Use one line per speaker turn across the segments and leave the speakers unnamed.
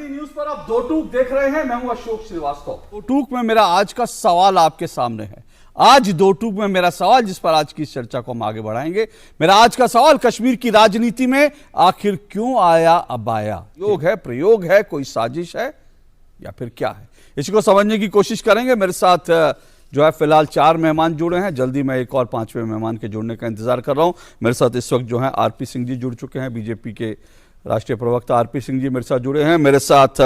News पर आप दो टूक देख रहे हैं। मैं हूं अशोक श्रीवास्तव। दो टूक में मेरा आज का सवाल आपके सामने है। आज दो टूक में मेरा सवाल, जिस पर आज की इस चर्चा को हम आगे बढ़ाएंगे, मेरा आज का सवाल, कश्मीर की राजनीति में आखिर क्यों आया अबाया? योग है, प्रयोग है, कोई साजिश है या फिर क्या है? इसी को समझने की कोशिश करेंगे। मेरे साथ जो है फिलहाल 4 मेहमान जुड़े हैं। जल्दी मैं एक और 5वें मेहमान के जुड़ने का इंतजार कर रहा हूं। मेरे साथ इस वक्त जो है आरपी सिंह जी जुड़ चुके हैं, बीजेपी के राष्ट्रीय प्रवक्ता आरपी सिंह जी मेरे साथ जुड़े हैं। मेरे साथ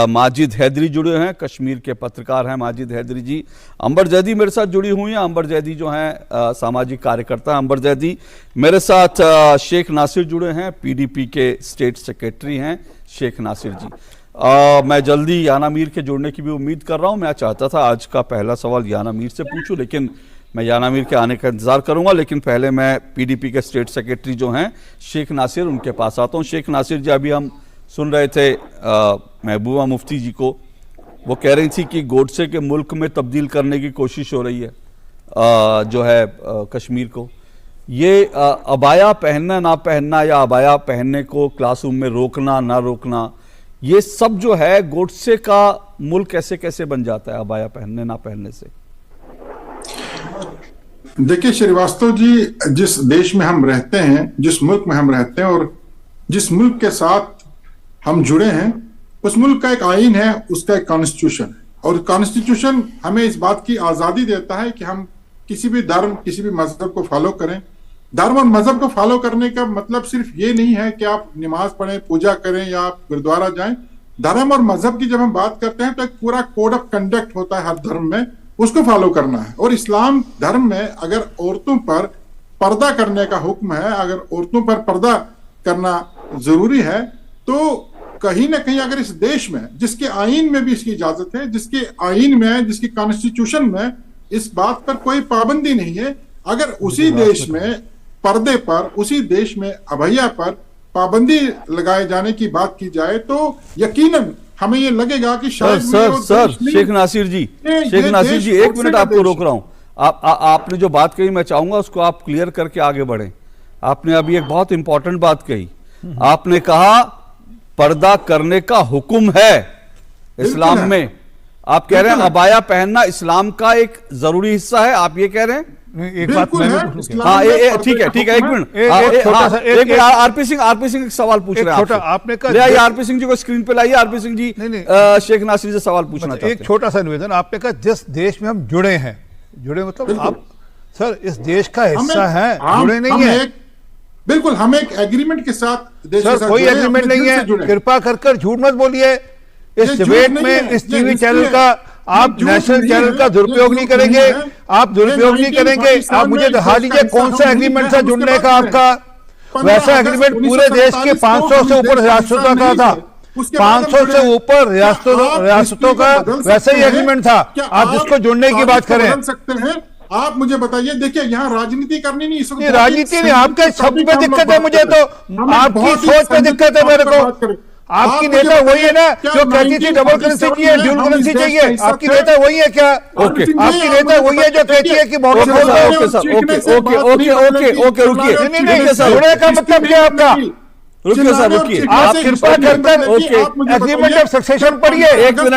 माजिद हैदरी जुड़े हैं, कश्मीर के पत्रकार हैं माजिद हैदरी जी। अंबर जैदी मेरे साथ जुड़ी हुई हैं। अंबर जैदी जो हैं सामाजिक कार्यकर्ता हैं अंबर जैदी। मेरे साथ शेख नासिर जुड़े हैं, पीडीपी के स्टेट सेक्रेटरी हैं शेख नासिर जी। मैं जल्दी याना मीर के जुड़ने की भी उम्मीद कर रहा हूं। मैं चाहता था आज का पहला सवाल याना मीर से पूछूं, लेकिन मैं याना मीर के आने का इंतजार करूंगा। लेकिन पहले मैं पीडीपी के स्टेट सेक्रेटरी जो हैं शेख नासिर, उनके पास आता हूं। शेख नासिर जी, अभी हम सुन रहे थे महबूबा मुफ्ती जी को, वो कह रही थी कि गोडसे के मुल्क में तब्दील करने की कोशिश हो रही है जो है कश्मीर को। ये अबाया पहनना ना पहनना या अबाया पहनने को क्लासरूम में रोकना ना रोकना, ये सब जो है गोडसे का मुल्क कैसे कैसे बन जाता है अबाया पहनने ना पहनने से?
देखिए श्रीवास्तव जी, जिस देश में हम रहते हैं, जिस मुल्क में हम रहते हैं और जिस मुल्क के साथ हम जुड़े हैं, उस मुल्क का एक आईन है, उसका एक कॉन्स्टिट्यूशन है। और कॉन्स्टिट्यूशन हमें इस बात की आजादी देता है कि हम किसी भी धर्म, किसी भी मजहब को फॉलो करें। धर्म और मजहब को फॉलो करने का मतलब सिर्फ ये नहीं है कि आप नमाज पढ़ें, पूजा करें या आप गुरुद्वारा जाएं। धर्म और मजहब की जब हम बात करते हैं तो एक पूरा कोड ऑफ कंडक्ट होता है हर धर्म में, उसको फॉलो करना है। और इस्लाम धर्म में अगर औरतों पर पर्दा करने का हुक्म है, अगर औरतों पर पर्दा करना जरूरी है, तो कहीं ना कहीं अगर इस देश में, जिसके आईन में भी इसकी इजाजत है, जिसके आईन में, जिसकी कॉन्स्टिट्यूशन में इस बात पर कोई पाबंदी नहीं है, अगर उसी देश में पर्दे पर, उसी देश में अभया पर पाबंदी लगाए जाने की बात की जाए तो यकीनन हमें ये लगेगा कि शायद
सर शेख नासिर जी, एक मिनट आपको रोक रहा हूं। आपने जो बात कही मैं चाहूंगा उसको आप क्लियर करके आगे बढ़ें। आपने अभी एक बहुत इंपॉर्टेंट बात कही। आपने कहा पर्दा करने का हुक्म है इस्लाम में। आप कह रहे हैं अबाया पहनना इस्लाम का एक जरूरी हिस्सा है, आप ये कह रहे हैं?
एक बात मैं
ठीक है एक मिनट आरपी सिंह एक सवाल पूछ रहे हैं
आपने कहा,
आरपी सिंह जी को स्क्रीन पे लाइए। आरपी सिंह जी शेख नासिर से सवाल पूछना चाहते हैं।
एक छोटा सा निवेदन, आपने कहा जिस देश में हम जुड़े हैं, जुड़े मतलब आप सर इस देश का हिस्सा हैं, जुड़े नहीं है।
बिल्कुल, हम एक एग्रीमेंट के साथ देश
सर कोई एग्रीमेंट नहीं है, कृपा कर झूठ मत बोलिए। इस डिबेट में इस टीवी चैनल का, आप नेशनल चैनल का दुरुपयोग नहीं करेंगे, आप दुरुपयोग नहीं करेंगे। आप मुझे दिखा दीजिए कौन सा एग्रीमेंट था जुड़ने का आपका। वैसा एग्रीमेंट पूरे देश के 500 से ऊपर रियासतों का था, 500 से ऊपर रियासतों का वैसा ही एग्रीमेंट था। आप जिसको जुड़ने की बात करें
सकते हैं। आप मुझे बताइए, देखिए यहाँ राजनीति करनी नहीं,
राजनीति नहीं, आपके शब्द पे दिक्कत है मुझे, तो आपकी सोच पे दिक्कत है मेरे को। आपकी नेता वही है ना जो कहती थी डबल करेंसी चाहिए, ड्यूल करेंसी चाहिए? आपकी नेता वही है क्या?
ओके,
आपकी नेता वही है जो कहती है कि बॉर्डर खोल दो।
ओके रुकिए।
जुड़ने का मतलब क्या आपका?
रुकिए सर, रुकिए।
आप कृपा कर एग्रीमेंट ऑफ सक्सेशन पढ़िए।
एक मिनट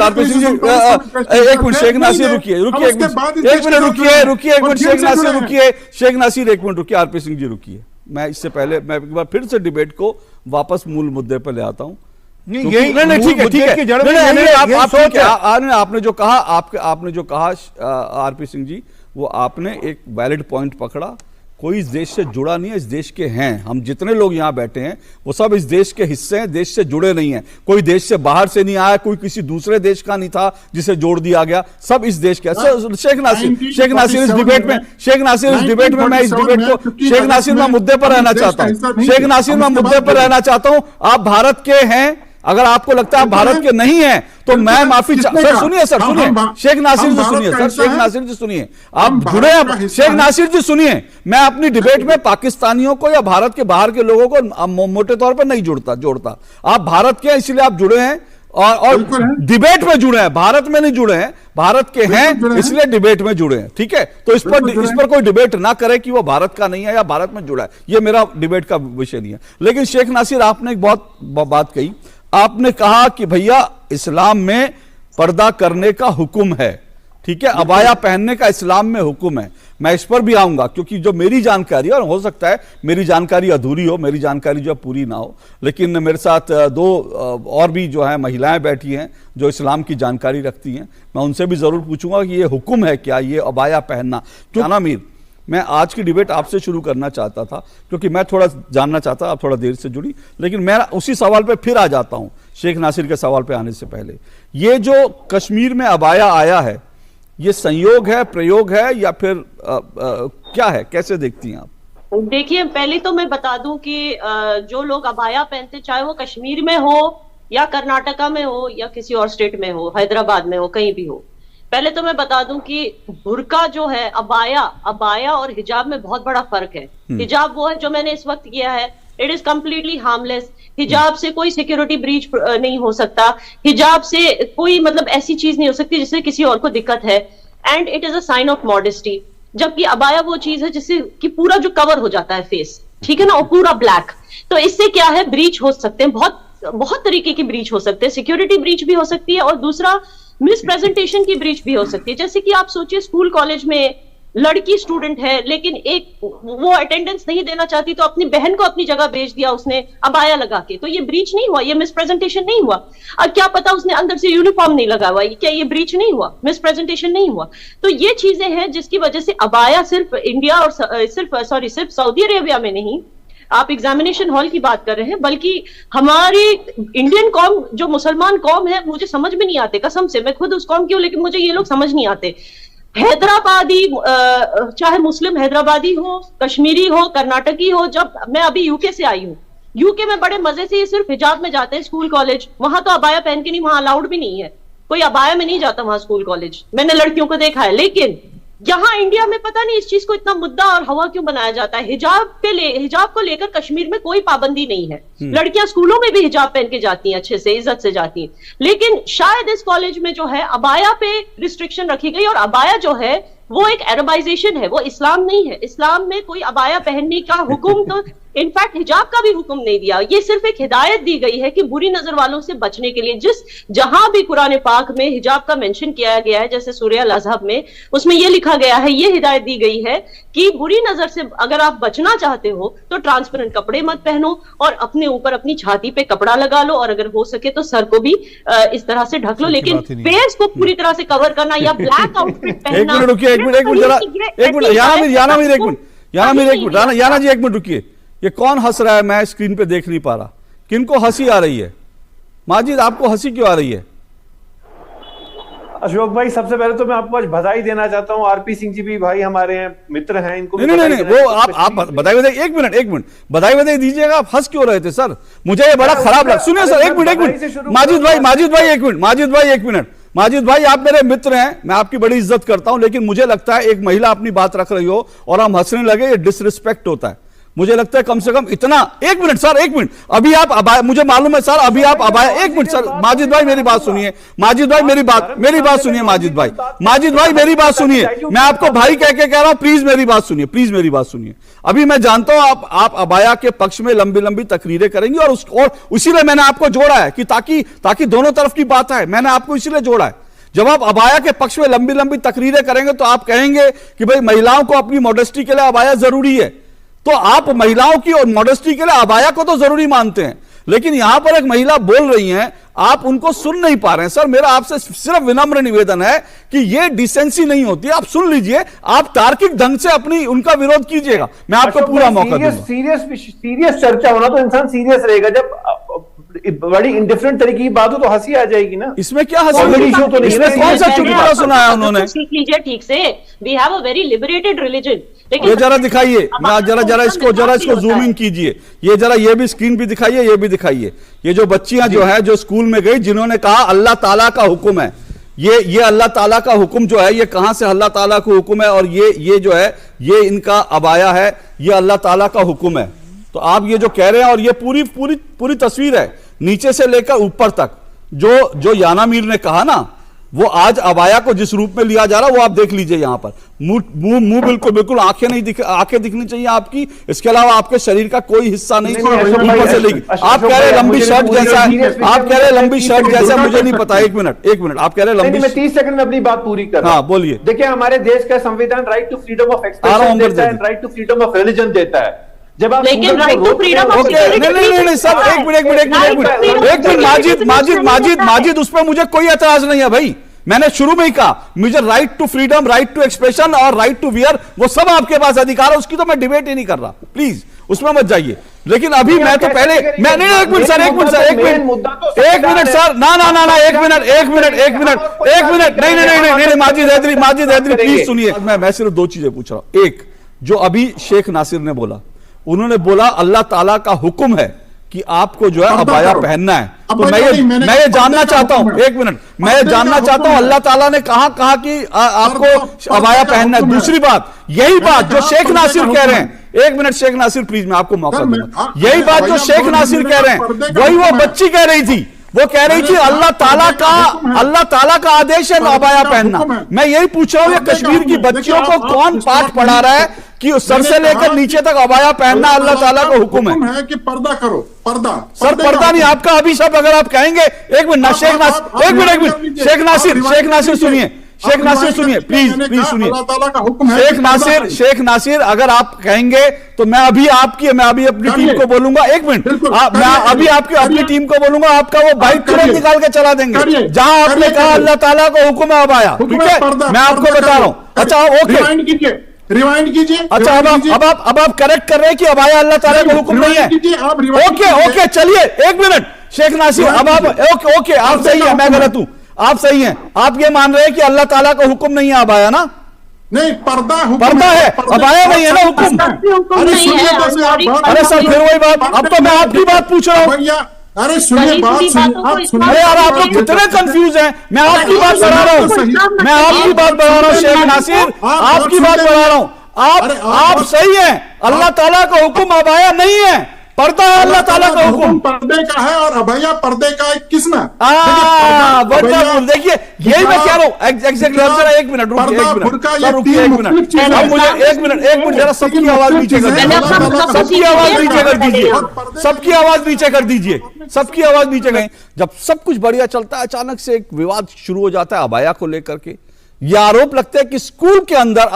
आरपी सिंह जी, एक मिनट शेख नासिर रुकिए, शेख नासिर एक मिनट रुकिए, आरपी सिंह जी रुकिए। मैं इससे पहले मैं एक बार फिर से डिबेट को वापस मूल मुद्दे पर ले आता हूं। नहीं ठीक है। आपने जो कहा आरपी सिंह जी, वो आपने एक वैलिड पॉइंट पकड़ा। कोई इस देश से जुड़ा नहीं है, इस देश के हैं। हम जितने लोग यहाँ बैठे हैं वो सब इस देश के हिस्से हैं, देश से जुड़े नहीं हैं। कोई देश से बाहर से नहीं आया, कोई किसी दूसरे देश का नहीं था जिसे जोड़ दिया गया, सब इस देश के। शेख नासिर इस डिबेट में मैं शेख नासिर मैं मुद्दे पर रहना चाहता हूं। आप भारत के हैं, अगर आपको लगता है आप भारत के नहीं हैं तो मैं माफी सर सुनिए शेख नासिर जी सुनिए, आप जुड़े हैं। शेख नासिर जी सुनिए, मैं अपनी डिबेट में पाकिस्तानियों को या भारत के बाहर के लोगों को मोटे तौर पर नहीं जोड़ता। आप भारत के हैं इसलिए आप जुड़े हैं, और
बिल्कुल है।
डिबेट में जुड़े हैं, भारत में नहीं जुड़े हैं, भारत के हैं इसलिए डिबेट में जुड़े हैं, ठीक है। तो इस पर कोई डिबेट ना करे कि वो भारत का नहीं है या भारत में जुड़ा है, ये मेरा डिबेट का विषय नहीं है। लेकिन शेख नासिर, आपने एक बहुत बात कही, आपने कहा कि भैया इस्लाम में पर्दा करने का हुक्म है, ठीक है, अबाया पहनने का इस्लाम में हुक्म है। मैं इस पर भी आऊंगा क्योंकि जो मेरी जानकारी, और हो सकता है मेरी जानकारी अधूरी हो, मेरी जानकारी जो पूरी ना हो, लेकिन मेरे साथ दो और भी जो है महिलाएं बैठी हैं जो इस्लाम की जानकारी रखती हैं, मैं उनसे भी जरूर पूछूंगा कि ये हुक्म है क्या, ये अबाया पहनना। क्यों ना मीर, मैं आज की डिबेट आपसे शुरू करना चाहता था क्योंकि मैं थोड़ा जानना चाहता, आप थोड़ा देर से जुड़ी, लेकिन मैं उसी सवाल पे फिर आ जाता हूं शेख नासिर के सवाल पे आने से पहले। ये जो कश्मीर में अबाया आया है, ये संयोग है, प्रयोग है, या फिर क्या है, कैसे देखती हैं आप?
देखिए, पहले तो मैं बता दूं कि जो लोग अबाया पहनते, चाहे वो कश्मीर में हो या कर्नाटका में हो या किसी और स्टेट में हो, हैदराबाद में हो, कहीं भी हो, पहले तो मैं बता दूं कि बुर्का जो है, अबाया और हिजाब में बहुत बड़ा फर्क है। हिजाब वो है जो मैंने इस वक्त किया है, इट इज कंप्लीटली हार्मलेस। हिजाब से कोई सिक्योरिटी ब्रीच नहीं हो सकता, हिजाब से कोई मतलब ऐसी चीज नहीं हो सकती जिससे किसी और को दिक्कत है, and it is a sign of modesty. जबकि अबाया वो चीज है जिससे कि पूरा जो कवर हो जाता है फेस, ठीक है ना, और पूरा ब्लैक। तो इससे क्या है, ब्रीच हो सकते हैं, बहुत बहुत तरीके की ब्रीच हो सकते हैं, सिक्योरिटी ब्रीच भी हो सकती है और दूसरा मिस प्रेजेंटेशन की ब्रीच भी हो सकती है। जैसे कि आप सोचिए, स्कूल कॉलेज में लड़की स्टूडेंट है लेकिन एक वो अटेंडेंस नहीं देना चाहती तो अपनी बहन को अपनी जगह भेज दिया उसने अबाया लगा के, तो ये ब्रीच नहीं हुआ, ये मिस प्रेजेंटेशन नहीं हुआ। अब क्या पता उसने अंदर से यूनिफॉर्म नहीं लगा हुआ, क्या ये ब्रीच नहीं हुआ, मिस प्रेजेंटेशन नहीं हुआ? तो ये चीजें हैं जिसकी वजह से अबाया सिर्फ इंडिया और सिर्फ सऊदी अरेबिया में नहीं, आप एग्जामिनेशन हॉल की बात कर रहे हैं, बल्कि हमारी इंडियन कौम जो मुसलमान कौम है, मुझे समझ में नहीं आते, कसम से, मैं खुद उस कौम की हूं लेकिन मुझे ये लोग समझ नहीं आते। हैदराबादी, चाहे मुस्लिम हैदराबादी हो, कश्मीरी हो, कर्नाटकी हो, जब मैं अभी यूके से आई हूँ, यूके में बड़े मजे से ये सिर्फ हिजाब में जाते हैं स्कूल कॉलेज, वहां तो अबाया पहन के नहीं, वहां अलाउड भी नहीं है, कोई अबाया में नहीं जाता वहां स्कूल कॉलेज, मैंने लड़कियों को देखा है। लेकिन यहाँ इंडिया में पता नहीं इस चीज को इतना मुद्दा और हवा क्यों बनाया जाता है। हिजाब को लेकर कश्मीर में कोई पाबंदी नहीं है, लड़कियां स्कूलों में भी हिजाब पहन के जाती हैं, अच्छे से इज्जत से जाती हैं। लेकिन शायद इस कॉलेज में जो है अबाया पे रिस्ट्रिक्शन रखी गई, और अबाया जो है वो एक अरबाइजेशन है, वो इस्लाम नहीं है। इस्लाम में कोई अबाया पहनने का हुक्म तो इनफैक्ट हिजाब का भी हुक्म नहीं दिया, ये सिर्फ एक हिदायत दी गई है कि बुरी नजर वालों से बचने के लिए। जहां भी कुरान पाक में हिजाब का मेंशन किया गया है, जैसे सूरह अल-अहज़ाब में, उसमें यह लिखा गया है, ये हिदायत दी गई है कि बुरी नजर से अगर आप बचना चाहते हो तो ट्रांसपेरेंट कपड़े मत पहनो और अपने ऊपर अपनी छाती पे कपड़ा लगा लो, और अगर हो सके तो सर को भी इस तरह से ढक लो, लेकिन फेस को पूरी तरह से कवर करना या ब्लैक आउटफिट पहनना।
याना जी एक मिनट रुकिए, ये कौन हंस रहा है? मैं स्क्रीन पे देख नहीं पा रहा, किनको हंसी आ रही है? माजिद, आपको हंसी क्यों आ रही है?
अशोक भाई, सबसे पहले तो मैं आपको आज बधाई देना चाहता हूं। आरपी सिंह जी भी भाई हमारे हैं, मित्र हैं, इनको
नहीं, वो आप बधाई एक मिनट बधाई दीजिएगा। आप हंस क्यों रहे थे सर? मुझे ये बड़ा खराब लगा। सुनिए सर, एक मिनट माजिद भाई माजिद भाई, आप मेरे मित्र हैं, मैं आपकी बड़ी इज्जत करता हूं, लेकिन मुझे लगता है एक महिला अपनी बात रख रही हो और हम हंसने लगे, ये डिसरिस्पेक्ट होता है। मुझे लगता है कम से कम इतना। एक मिनट सर, एक मिनट, अभी आप अबाया, मुझे मालूम है सर, अभी आप अबाया, एक मिनट सर, माजिद भाई मेरी बात सुनिए, माजिद भाई मेरी बात सुनिए, माजिद भाई मेरी बात सुनिए, मैं आपको भाई कह के कह रहा हूं, प्लीज मेरी बात सुनिए। अभी मैं जानता हूं आप अबाया के पक्ष में लंबी लंबी तकरीरें करेंगे, और इसीलिए मैंने आपको जोड़ा है कि ताकि दोनों तरफ की बात है, मैंने आपको इसीलिए जोड़ा है। जब आप अबाया के पक्ष में लंबी लंबी तकरीरें करेंगे तो आप कहेंगे कि भाई महिलाओं को अपनी मॉडेस्टी के लिए अबाया जरूरी है, तो आप महिलाओं की और मॉडेस्टी के लिए अबाया को तो जरूरी मानते हैं, लेकिन यहां पर एक महिला बोल रही हैं, आप उनको सुन नहीं पा रहे हैं। सर, मेरा आपसे सिर्फ विनम्र निवेदन है कि ये डिसेंसी नहीं होती, आप सुन लीजिए, आप तार्किक ढंग से अपनी उनका विरोध कीजिएगा, मैं आपको पूरा मौका दूंगा।
सीरियस चर्चा होना तो इंसान सीरियस रहेगा, जब बड़ी इंडिफरेंट तरीके की बात हो तो हंसी आ जाएगी ना।
इसमें क्या हंसी? तो नहीं, इसमें कौन सा चुटकुला सुनाया उन्होंने?
सीख लीजिए ठीक से, we have a very liberated religion.
ये जरा दिखाइए, जरा इसको जूम इन कीजिए, ये भी स्क्रीन भी दिखाइए, ये भी दिखाइए। ये जो बच्चियां जो है, जो स्कूल में गई, जिन्होंने कहा अल्लाह ताला का हुक्म है, ये अल्लाह ताला का हुक्म जो है, ये कहां से अल्लाह ताला का हुक्म है, और ये जो है, ये इनका अबाया है, ये अल्लाह ताला का हुक्म है। तो आप ये जो कह रहे हैं, और ये पूरी तस्वीर है नीचे से लेकर ऊपर तक, जो याना मीर ने कहा ना, वो आज अबाया को जिस रूप में लिया जा रहा है वो आप देख लीजिए। यहां पर मुंह बिल्कुल आंखें नहीं आंखें दिखनी चाहिए आपकी, इसके अलावा आपके शरीर का कोई हिस्सा नहीं ऊपर से लेगी। आप कह रहे लंबी शर्ट जैसा है, आप कह रहे लंबी शर्ट जैसा, मुझे नहीं पता। एक मिनट आप कह रहे लंबी।
मैं 30 सेकंड में अपनी बात पूरी कर रहा हूं।
हाँ बोलिए।
देखिए, हमारे देश का संविधान right to freedom of expression देता है, right to freedom of religion देता है। जब आप
लेकिन राइट टू फ्रीडम ऑफ
नहीं सर, एक मिनट माजिद, उस पर मुझे कोई एतराज नहीं है भाई। मैंने शुरू में ही कहा, मुझे right to freedom, right to expression और राइट टू वियर, वो सब आपके पास अधिकार है, उसकी तो मैं डिबेट ही नहीं कर रहा। प्लीज उसमें मत जाइए। लेकिन अभी मैं तो पहले एक मिनट सर, नहीं माजिद हैदरी प्लीज सुनिए। मैं सिर्फ दो चीजें पूछ रहा हूं। एक, जो अभी शेख नासिर ने बोला, उन्होंने बोला अल्लाह ताला का हुक्म है कि आपको जो है अबाया पहनना है। तो मैं ये जानना चाहता हूं, एक मिनट, मैं ये जानना चाहता हूं अल्लाह ताला ने कहा कि आपको अबाया पहनना है। दूसरी बात, यही बात जो शेख नासिर कह रहे हैं, एक मिनट शेख नासिर प्लीज, मैं आपको मौका दूंगा। यही बात जो शेख नासिर कह रहे हैं, वही वो बच्ची कह रही थी। वो कह रही थी अल्लाह ताला का आदेश है अबाया पहनना। मैं यही पूछ रहा हूं, ये कश्मीर की बच्चियों को कौन पाठ पढ़ा रहा है कि सर से लेकर नीचे तक अबाया पहनना अल्लाह ताला का हुक्म
है कि पर्दा करो, पर्दा।
सर पर्दा नहीं, आपका अभिशाप अगर आप कहेंगे। एक मिनट शेख नासिर सुनिए, शेख नासिर सुनिए प्लीज सुनिए। शेख नासिर अगर आप कहेंगे तो मैं अभी अपनी टीम को बोलूंगा। एक मिनट, मैं अभी अपनी टीम को बोलूंगा, आपका वो बाइक तुरंत निकाल के चला देंगे जहां आपने कहा अल्लाह ताला का हुक्म है अबाया। ठीक है, मैं आपको बता रहा हूं। अच्छा ओके,
रिवाइंड कीजिए।
अच्छा अब आप करेक्ट कर रहे हैं कि अबाया अल्लाह ताला का हुक्म नहीं है। ओके चलिए, एक मिनट शेख नासिर, अब आप ओके आप सही है, मैं गलत हूं, आप सही हैं। आप ये मान रहे हैं कि अल्लाह ताला का हुक्म नहीं है अबाया ना?
नहीं, पर्दा
है, अबाया नहीं है ना हुक्म। अरे सर फिर वही बात, अब तो मैं आपकी बात पूछ रहा हूँ।
अरे सुनिए बात,
अरे यार आप लोग कितने कंफ्यूज हैं। मैं आपकी बात बढ़ा रहा हूँ, शेख नासिर आपकी बात बढ़ा रहा हूँ। आप सही हैं, अल्लाह ताला का हुक्म अबाया नहीं है, पर्दा है अल्लाह ताला का हुक्म।
पर्दे का है और अबाया पर्दे का है, किसना?
देखिए यही मैं कह रहा हूँ एग्जैक्टली। एक मिनट रुकिए, एक मिनट जरा सबकी आवाज नीचे कर दीजिए, सबकी आवाज नीचे कर। जब सब कुछ बढ़िया चलता है, अचानक से एक विवाद शुरू हो जाता है अबाया को लेकर के। यह आरोप लगता है कि स्कूल के अंदर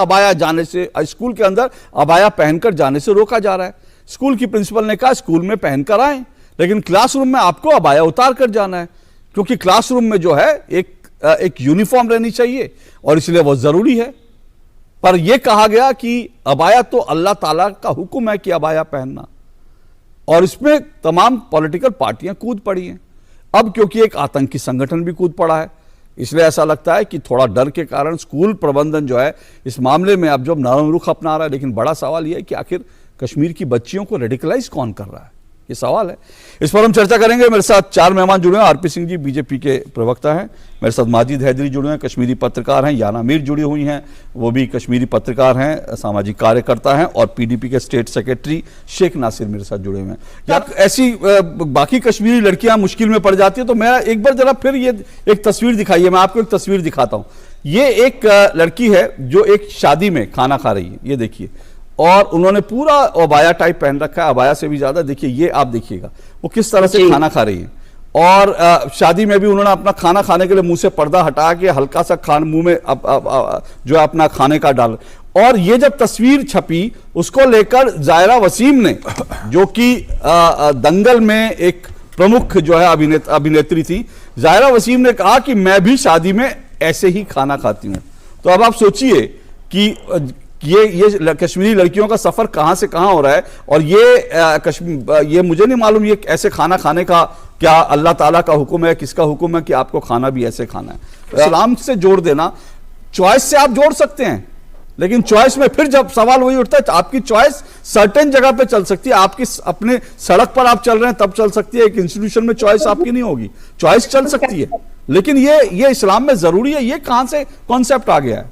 अबाया पहनकर जाने से रोका जा रहा है। स्कूल की प्रिंसिपल ने कहा स्कूल में पहनकर आए, लेकिन क्लासरूम में आपको अबाया उतार कर जाना है, क्योंकि क्लासरूम में जो है एक यूनिफॉर्म रहनी चाहिए और इसलिए वो जरूरी है। पर यह कहा गया कि अबाया तो अल्लाह ताला का हुक्म है कि अबाया पहनना, और इसमें तमाम पॉलिटिकल पार्टियां कूद पड़ी हैं। अब क्योंकि एक आतंकी संगठन भी कूद पड़ा है, इसलिए ऐसा लगता है कि थोड़ा डर के कारण स्कूल प्रबंधन जो है इस मामले में अब जो नरम रुख अपना रहा है। लेकिन बड़ा सवाल यह है कि आखिर कश्मीर की बच्चियों को रेडिकलाइज कौन कर रहा है, ये सवाल है। इस पर हम चर्चा करेंगे। मेरे साथ 4 मेहमान जुड़े हैं। आरपी सिंह जी बीजेपी के प्रवक्ता हैं, मेरे साथ माजिद हैदरी जुड़े हैं, कश्मीरी पत्रकार हैं। याना मीर जुड़ी हुई हैं, वो भी कश्मीरी पत्रकार हैं, सामाजिक कार्यकर्ता हैं। और पीडीपी के स्टेट सेक्रेटरी शेख नासिर मेरे साथ जुड़े हुए हैं। यार ऐसी बाकी कश्मीरी लड़कियां मुश्किल में पड़ जाती है तो मैं एक बार जरा फिर ये एक तस्वीर दिखाइए, मैं आपको एक तस्वीर दिखाता हूं। ये एक लड़की है जो एक शादी में खाना खा रही है, ये देखिए, और उन्होंने पूरा अबाया टाइप पहन रखा है, अबाया से भी ज्यादा। देखिए ये आप देखिएगा वो किस तरह से खाना खा रही है। और शादी में भी उन्होंने अपना खाना खाने के लिए मुंह से पर्दा हटा के हल्का सा खाना मुंह में जो है अपना खाने का डाल। और ये जब तस्वीर छपी उसको लेकर जायरा वसीम ने, जो कि दंगल में एक प्रमुख जो है अभिनेत्री थी, जायरा वसीम ने कहा कि मैं भी शादी में ऐसे ही खाना खाती हूं। तो अब आप सोचिए कि ये कश्मीरी लड़कियों का सफर कहां से कहां हो रहा है। और ये मुझे नहीं मालूम ये ऐसे खाना खाने का क्या अल्लाह ताला का हुक्म है, किसका हुक्म है कि आपको खाना भी ऐसे खाना है। इस्लाम से जोड़ देना, चॉइस से आप जोड़ सकते हैं, लेकिन चॉइस में फिर जब सवाल वही उठता है, आपकी चॉइस सर्टेन जगह पे चल सकती है, आपकी अपने सड़क पर आप चल रहे हैं तब चल सकती है, एक इंस्टीट्यूशन में चॉइस आपकी नहीं होगी, चॉइस चल सकती है। लेकिन ये इस्लाम में जरूरी है, ये कहां से कॉन्सेप्ट आ गया है?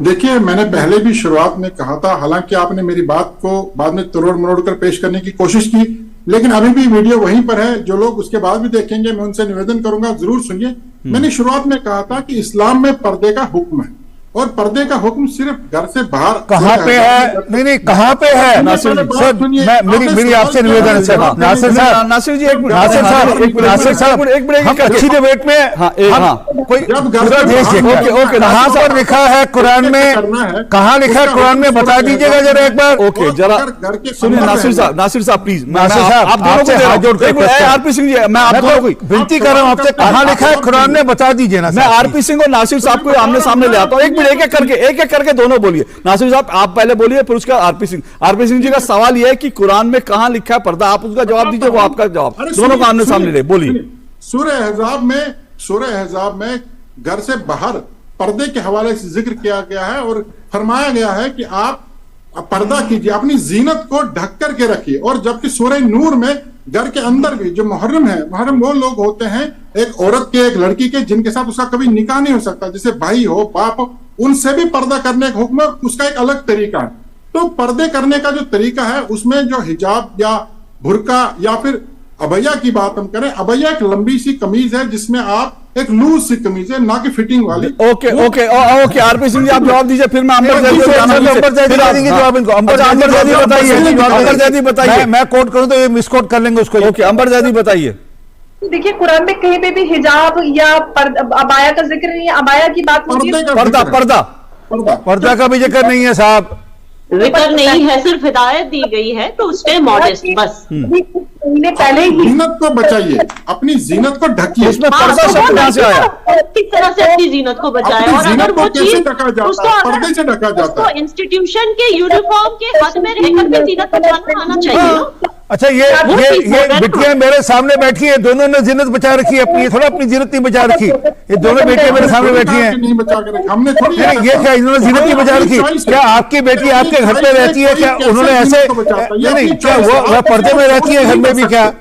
देखिए, मैंने पहले भी शुरुआत में कहा था, हालांकि आपने मेरी बात को बाद में तोड़ मरोड़ कर पेश करने की कोशिश की, लेकिन अभी भी वीडियो वहीं पर है, जो लोग उसके बाद भी देखेंगे मैं उनसे निवेदन करूंगा जरूर सुनिए। मैंने शुरुआत में कहा था कि इस्लाम में पर्दे का हुक्म है, और पर्दे का हुक्म सिर्फ घर से बाहर
कहाँ पे है? नहीं, कहाँ पे है? नासिर सर, मेरी आपसे निवेदन है सर। नासिर साहब,
नासिर जी,
नासिर साहब, हम अच्छी डिबेट में कोई पूरा देश देखिए कहाँ पर लिखा है कुरान में, कहाँ लिखा है कुरान में, बता दीजिएगा जरा एक बार।
ओके, जरा सुनिए नासिर साहब प्लीज, आप दोनों को हाथ जोड़ कर आरपी सिंह जी, मैं आप दोनों को
विनती कर रहा हूँ आपसे, कहाँ लिखा है कुरान में बता दीजिए ना।
मैं आरपी सिंह और नासिर साहब को आमने सामने ले आता हूँ, एक एक करके दोनों बोलिए। नासिर साहब आप पहले बोलिए, फिर उसका आरपी सिंह जी का सवाल यह है कि कुरान में कहां लिखा है पर्दा, आप उसका जवाब दीजिए, वो आपका जवाब, दोनों का आमने सामने रहे, बोलिए।
सूरह अहज़ाब में घर से बाहर पर्दे के हवाले से जिक्र किया गया है और फरमाया गया है कि आप पर्दा कीजिए, अपनी जीनत को ढक करके रखिए। और जबकि सूरह नूर में घर के अंदर भी जो मुहर्रम है, मुहर्रम वो लोग होते हैं एक औरत के, एक लड़की के, जिनके साथ उसका कभी निकाह नहीं हो सकता, जैसे भाई हो, बाप हो, उनसे भी पर्दा करने का हुक्म, उसका एक अलग तरीका है। तो पर्दे करने का जो तरीका है उसमें जो हिजाब या बुर्का या फिर अबैया की बात हम करें, अबैया एक लंबी सी कमीज है जिसमें आप एक लूज सी कमीज है, ना कि फिटिंग वाली।
ओके आरपी सिंह जी आप जवाब दीजिए, फिर मैं अंबर जैदी बताइए,
मैं कोट करूं तो ये मिसकोट कर लेंगे उसको।
ओके अंबर जैदी बताइए।
देखिए कुरान में कहीं पे भी हिजाब या अबाया का जिक्र नहीं है, अबाया की बात होती है,
पर्दा का भी जिक्र नहीं है साहब,
जिक्र नहीं है, सिर्फ हिदायत दी गई है तो स्टे मॉडेस्ट बस।
पहले ही
जीनत को बचाइए, अपनी जीनत को ढकिए।
उसमें पर्दा शब्द कहां से आया?
किस तरह से अपनी जीनत को बचाए, और अगर वो चीज
पर्दे से ढका जाता
उसको इंस्टीट्यूशन के यूनिफॉर्म के हद में रहकर भी जीनत बचाना आना चाहिए ना।
अच्छा ये बेटियां मेरे सामने बैठी हैं, दोनों ने जीनत बचा रखी है अपनी, थोड़ा अपनी जीनत नहीं बचा रखी, ये दोनों बेटियां मेरे सामने बैठी हैं,
नहीं बचा के रखा हमने थोड़ी।
ये क्या इन्होंने जीनत नहीं बचा रखी? क्या आपकी बेटी आपके घर पे रहती है? क्या उन्होंने ऐसे नहीं, क्या वो पर्दे में रहती है घर में भी? क्या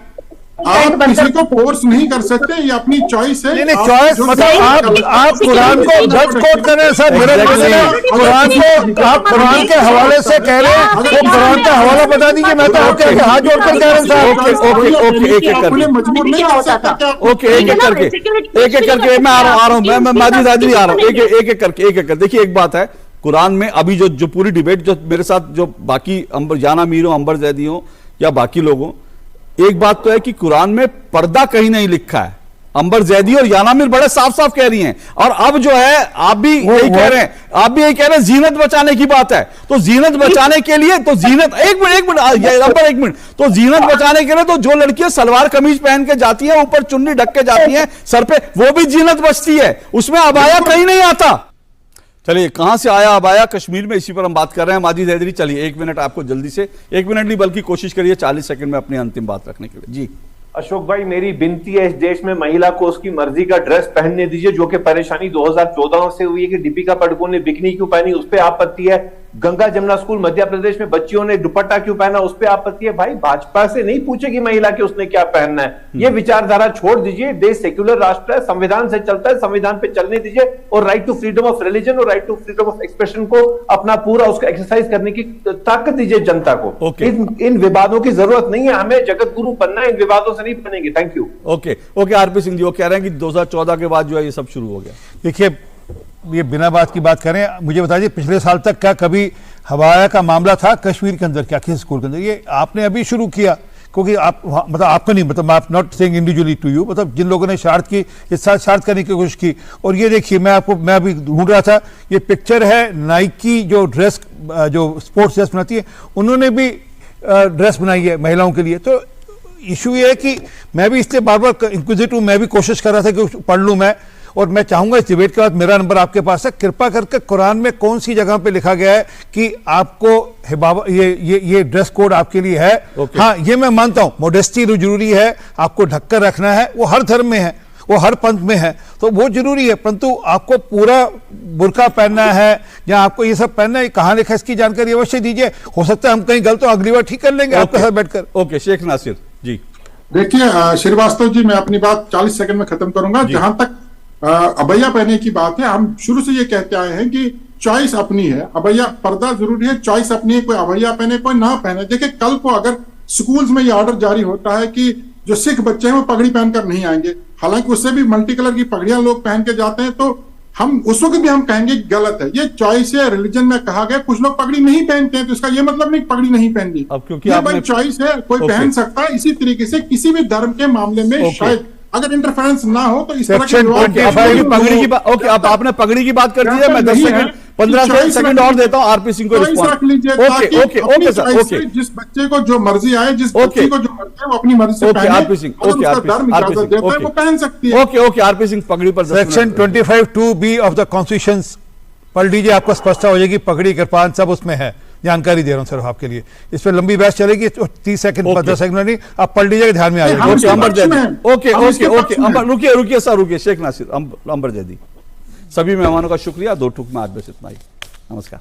आप किसी को फोर्स नहीं कर सकते, ये अपनी चॉइस है।
नहीं चॉइस मतलब आप कुरान को गलत कोट कर रहे हैं सर, मेरा कुरान को आप कुरान के हवाले से कह रहे हैं, वो कुरान का हवाला बता दीजिए। मैं तो आपके हाथ जोड़कर कह रहा हूँ
ओके एक एक करके
मजबूर नहीं हो सकता।
ओके एक एक करके मैं आ रहा हूँ मैं माजिद हाजिरी आ रहा हूँ, एक एक करके। देखिए एक बात है, कुरान में अभी जो पूरी डिबेट जो मेरे साथ जो बाकी जाना मीर हो, अंबर जैदी हो या बाकी लोगों, एक बात तो है कि कुरान में पर्दा कहीं नहीं लिखा है। अंबर जैदी और याना मीर बड़े साफ साफ कह रही हैं, और अब जो है आप भी यही कह रहे हैं, आप जीनत बचाने की बात है। तो जीनत बचाने के लिए तो जीनत एक मिनट तो जीनत बचाने के लिए तो जो लड़कियां सलवार कमीज पहन के जाती है, ऊपर चुन्नी ढक के जाती है सर पे, वो भी जीनत बचती है, उसमें अबाया कहीं नहीं आता। चलिए कहां से आया अबाया कश्मीर में, इसी पर हम बात कर रहे हैं। माजिद हैदरी चलिए 1 मिनट आपको जल्दी से, 1 मिनट नहीं बल्कि कोशिश करिए 40 सेकंड में अपनी अंतिम बात रखने के लिए। जी
अशोक भाई, मेरी विनती है, इस देश में महिला को उसकी मर्जी का ड्रेस पहनने दीजिए। जो कि परेशानी 2014 से हुई है कि दीपिका पादुकोण ने बिकनी क्यों पहनी, उस पर आपत्ति है। गंगा जमुना स्कूल मध्य प्रदेश में बच्चियों ने दुपट्टा क्यों पहना, उस पर आपत्ति है। भाई भाजपा से नहीं पूछेगी महिला कि उसने क्या पहनना है, ये विचारधारा छोड़ दीजिए। देश सेक्युलर राष्ट्र है, संविधान से चलता है, संविधान पे चलने दीजिए, और right to freedom of religion और right to freedom of expression को अपना पूरा उसका एक्सरसाइज करने की ताकत दीजिए जनता को। इन विवादों की जरूरत नहीं है, हमें जगत गुरु बनना है, इन विवादों से नहीं बनेंगे। Thank you.
Okay RP Singh ji वो कह रहे हैं कि 2014 के बाद जो है ये सब शुरू हो गया।
देखिए ये बिना बात की बात करें, मुझे बताइए पिछले साल तक क्या कभी हवाया का मामला था कश्मीर के अंदर? क्या किसी स्कूल के अंदर? ये आपने अभी शुरू किया, क्योंकि आप मतलब आपको नहीं, मतलब आप not saying individually to you, मतलब जिन लोगों ने शरारत की इस साथ शरारत करने की कोशिश की। और ये देखिए मैं अभी ढूंढ रहा था, ये पिक्चर है नाइकी जो ड्रेस, जो स्पोर्ट्स ड्रेस बनाती है, उन्होंने भी ड्रेस बनाई है महिलाओं के लिए। तो इशू ये है कि मैं भी इसलिए बार बार इंक्विजिटिव, मैं भी कोशिश कर रहा था कि पढ़ लूँ मैं, और मैं चाहूंगा इस डिबेट के बाद मेरा नंबर आपके पास है, कृपा करके कुरान में कौन सी जगह पे लिखा गया है कि आपको ये ड्रेस कोड आपके लिए है। हाँ ये मैं मानता हूं, मोडेस्टी जरूरी है, आपको ढककर रखना है, वो हर धर्म में है, वो हर पंथ में है, तो वो जरूरी है। परंतु आपको पूरा बुर्का पहनना है या आपको ये सब पहनना है, कहाँ लिखा है इसकी जानकारी अवश्य दीजिए। हो सकता है हम कहीं गलत हो, अगली बार ठीक कर लेंगे आपके साथ बैठकर।
ओके शेख नासिर जी।
देखिए श्रीवास्तव जी, मैं अपनी बात 40 सेकंड में खत्म करूंगा। जहां तक अबैया पहनने की बात है, हम शुरू से ये कहते आए हैं कि चॉइस अपनी है। अबैया पर्दा जरूरी है, चॉइस अपनी है, कोई अबैया पहने कोई ना पहने। देखिए कल को अगर स्कूल्स में ये ऑर्डर जारी होता है कि जो सिख बच्चे हैं वो पगड़ी पहनकर नहीं आएंगे, हालांकि उससे भी मल्टी कलर की पगड़ियां लोग पहन के जाते हैं, तो हम उस वक्त भी हम कहेंगे गलत है, ये चॉइस है। रिलीजन में कहा गया कुछ लोग पगड़ी नहीं पहनते हैं तो इसका ये मतलब नहीं पगड़ी नहीं पहननी,
अब क्योंकि
ये
आपने
भाई चॉइस है, कोई पहन सकता है। इसी तरीके से किसी भी धर्म के मामले में शायद अगर इंटरफेरेंस ना हो तो इस तरह के
पगड़ी की बात, ओके, अब आपने पगड़ी की बात कर दी है, मैं 10 सेकंड 15 सेकंड और देता हूं आरपी सिंह को response. Okay okay okay sir, okay,
जिस बच्चे को जो मर्जी आए, जिस बच्चे को जो मर्जी है वो अपनी मर्जी से पहने,
आरपी सिंह, ओके,
इजाजत देता है वो पहन सकती है।
ओके ओके, आरपी सिंह पगड़ी पर
section 25(2)(b) of the constitution पढ़ लीजिए, आपको स्पष्टता हो जाएगी। पगड़ी कृपान सब उसमें है, जानकारी दे रहा हूं सिर्फ आपके लिए। इस पर लंबी बहस चलेगी, 30 सेकंड 15 सेकंड नहीं, आप पढ़ लीजिएगा, ध्यान में आ जाएगा।
ओके अंबर जैदी, ओके ओके ओके अंबर, रुकिए सर, रुकिए शेख नासिर, अंबर जैदी। सभी मेहमानों का शुक्रिया। 2 टूक में आज बस इतना ही। नमस्कार।